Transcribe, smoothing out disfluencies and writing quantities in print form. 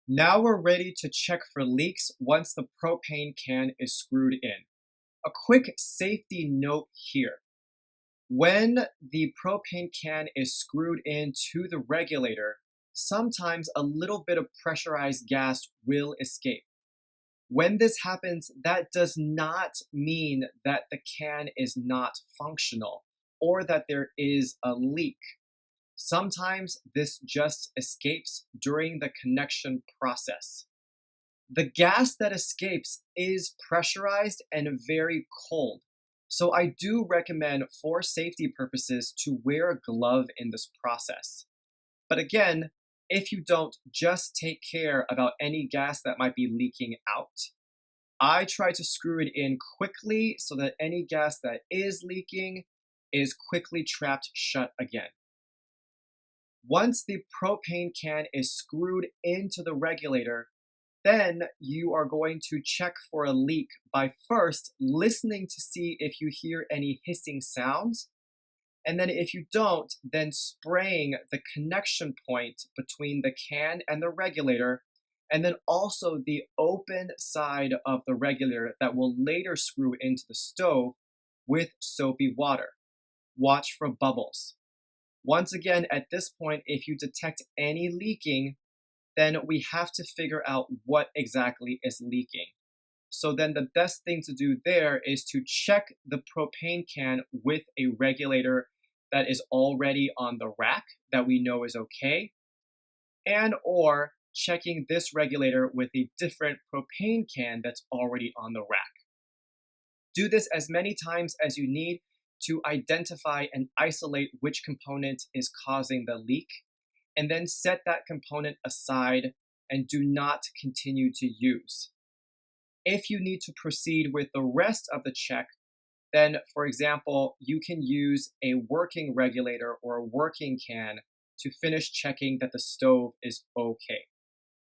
Now we're ready to check for leaks once the propane can is screwed in. A quick safety note here. When the propane can is screwed into the regulator, sometimes a little bit of pressurized gas will escape. When this happens, that does not mean that the can is not functional or that there is a leak. Sometimes this just escapes during the connection process. The gas that escapes is pressurized and very cold. So I do recommend for safety purposes to wear a glove in this process. But again, if you don't, just take care about any gas that might be leaking out. I try to screw it in quickly so that any gas that is leaking is quickly trapped shut again. Once the propane can is screwed into the regulator, then you are going to check for a leak by first listening to see if you hear any hissing sounds. And then if you don't, then spraying the connection point between the can and the regulator, and then also the open side of the regulator that will later screw into the stove with soapy water. Watch for bubbles. Once again, at this point, if you detect any leaking, then we have to figure out what exactly is leaking. So then the best thing to do there is to check the propane can with a regulator that is already on the rack that we know is okay, and or checking this regulator with a different propane can that's already on the rack. Do this as many times as you need to identify and isolate which component is causing the leak, and then set that component aside and do not continue to use. If you need to proceed with the rest of the check, then, for example, you can use a working regulator or a working can to finish checking that the stove is okay.